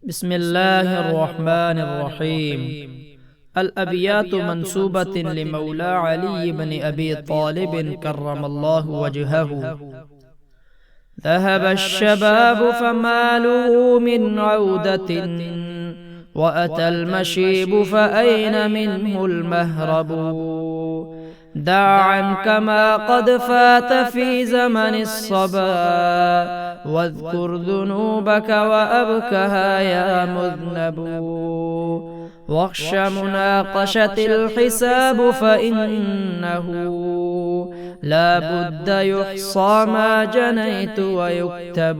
بسم الله الرحمن الرحيم. الأبيات منسوبة لمولى علي بن أبي طالب كرم الله وجهه. ذهب الشباب فماله من عودة، وأتى المشيب فأين منه المهرب. دع عنك ما قد فات في زمن الصبا، واذكر ذنوبك وأبكها يا مذنب. واخش مناقشة الحساب فإنه لا بد يحصى ما جنيت ويكتب.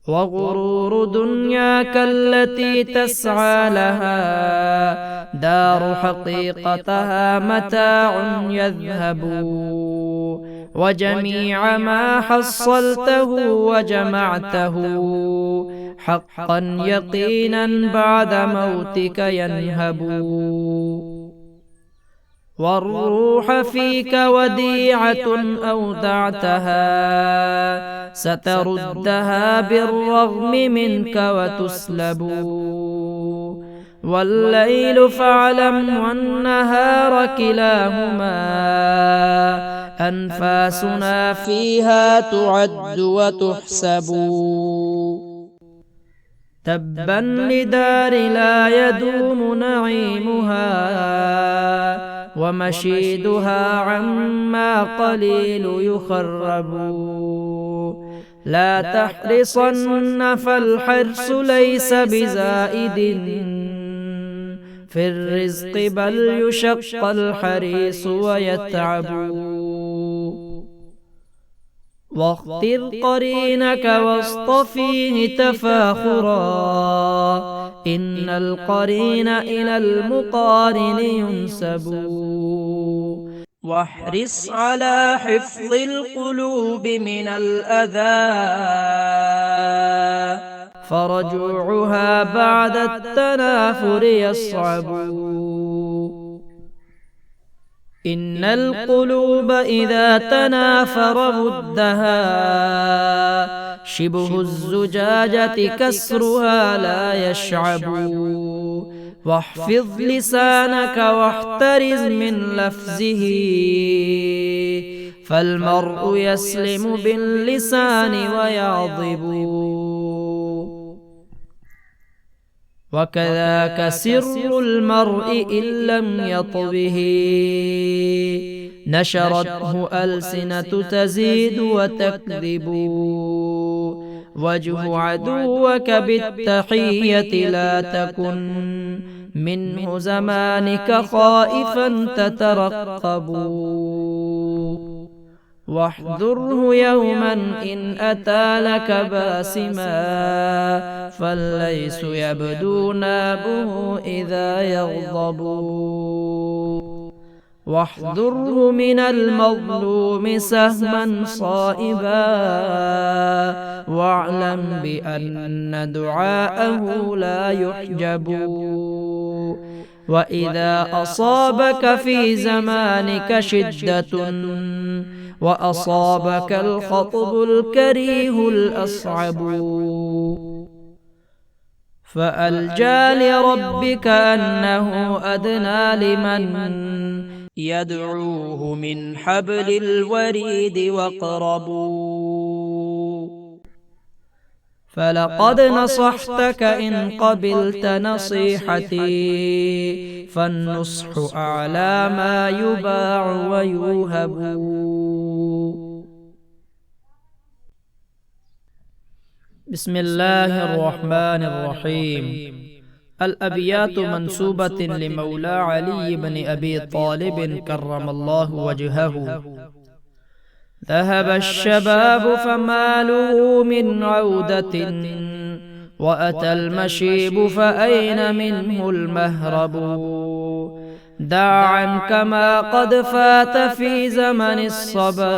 وغرور دنياك التي تسعى لها دار حقيقتها متاع يذهب. وجميع ما حصلته وجمعته حقا يقينا بعد موتك ينهب. والروح فيك وديعة أودعتها ستردها بالرغم منك وتسلب. والليل فاعلم والنهار كلاهما أنفاسنا فيها تعد وتحسب. تبا لدار لا يدوم نعيمها ومشيدها عما قليل يخرب. لا تحرصن فالحرص ليس بزائد في الرزق بل يشق الحريص ويتعب. واختر قرينك واصطفيه تفاخرا إن القرين إلى المقارن ينسب. واحرص على حفظ القلوب من الأذى فرجوعها بعد التنافر يصعب. إن القلوب إذا تنافر ردها شبه الزجاجة كسرها لا يشعب. واحفظ لسانك واحترز من لفظه فالمرء يسلم باللسان ويعضب. وكذاك سر المرء إن لم يطبه نشرته ألسنة تزيد وتكذب. وجه عدوك بالتحية لا تكن منه زمانك خائفا تترقب. واحذره يوما إن أتى لك باسما فالليس يبدو نابه إذا يغضب. واحذره من المظلوم سهما صائبا واعلم بأن دعاءه لا يحجب. وإذا أصابك في زمانك شدة وأصابك الخطب الكريه الأصعب فألجى لربك أنه أدنى لمن يدعوه من حبل الوريد واقرب. فلقد نصحتك إن قبلت نصيحتي فالنصح أعلى ما يباع ويوهب. بسم الله الرحمن الرحيم. الأبيات منسوبة لمولى علي بن أبي طالب كرم الله وجهه. ذهب الشباب فماله من عودة، وأتى المشيب فأين منه المهرب. دع عنك ما قد فات في زمن الصبا،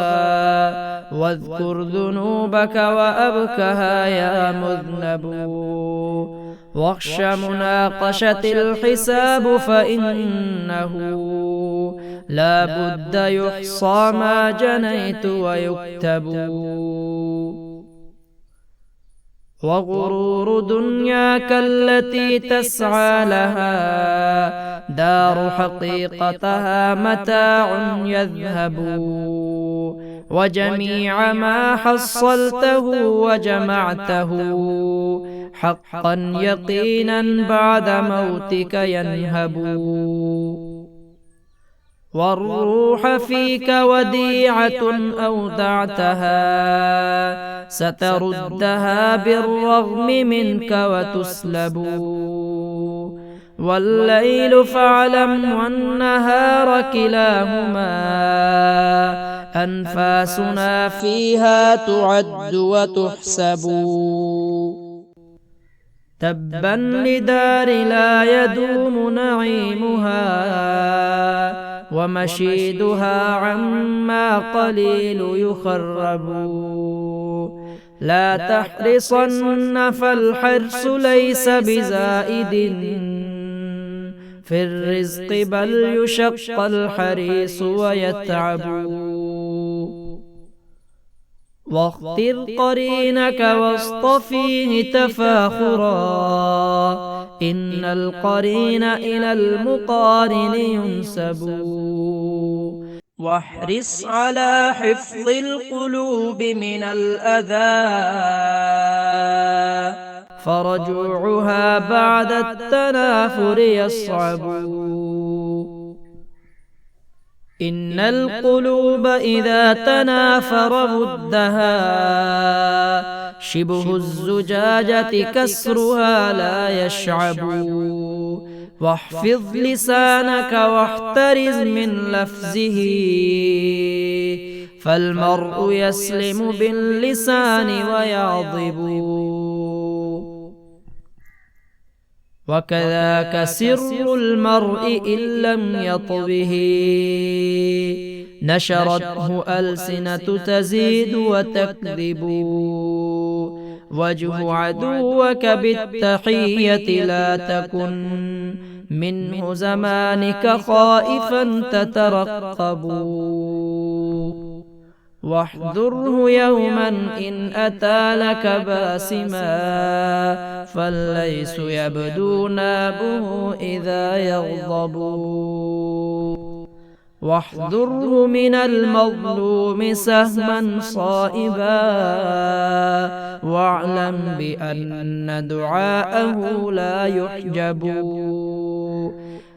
واذكر ذنوبك وأبكها يا مذنب. واخش مناقشة الحساب فإنه لا بد يحصى ما جنيت ويكتب. وغرور دنياك التي تسعى لها دار حقيقتها متاع يذهب، وجميع ما حصلته وجمعته حقا يقينا بعد موتك ينهب. والروح فيك وديعة أودعتها ستردها بالرغم منك وتسلب. والليل فاعلم والنهار كلاهما أنفاسنا فيها تعد وتحسب. تبا لدار لا يدوم نعيمها ومشيدها عما قليل يخرب. لا تحرصن فالحرص ليس بزائد في الرزق بل يشق الحريص ويتعب. واختر قرينك واصطفيه تفاخرا إن القرين إلى المقارن ينسب. واحرص على حفظ القلوب من الأذى فرجوعها بعد التنافر يصعب. إن القلوب إذا تنافر ودها شبه الزجاجة كسرها لا يشعب. واحفظ لسانك واحترز من لفظه فالمرء يسلم باللسان ويعضب. وكذاك سر المرء إن لم يطبه نشرته ألسنة تزيد وتكذب. وجه عدوك بالتحية لا تكن منه زمانك خائفا تترقب. واحذره يوما إن أتى لك باسما فالليس يبدو نابه إذا يغضب. واحذره من المظلوم سهما صائبا واعلم بأن دعاءه لا يحجب.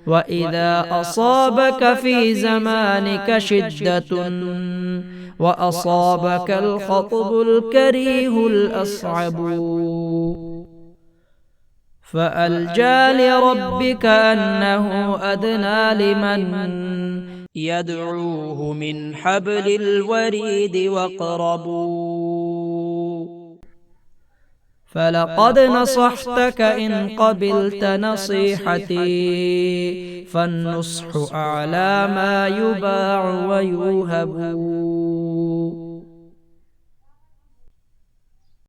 وإذا أصابك في زمانك شدة وأصابك الخطب الكريه الأصعب فألجى لربك أنه أدنى لمن يدعوه من حبل الوريد واقرب. فلقد نصحتك إن قبلت نصيحتي فالنصح أعلى ما يباع ويوهب.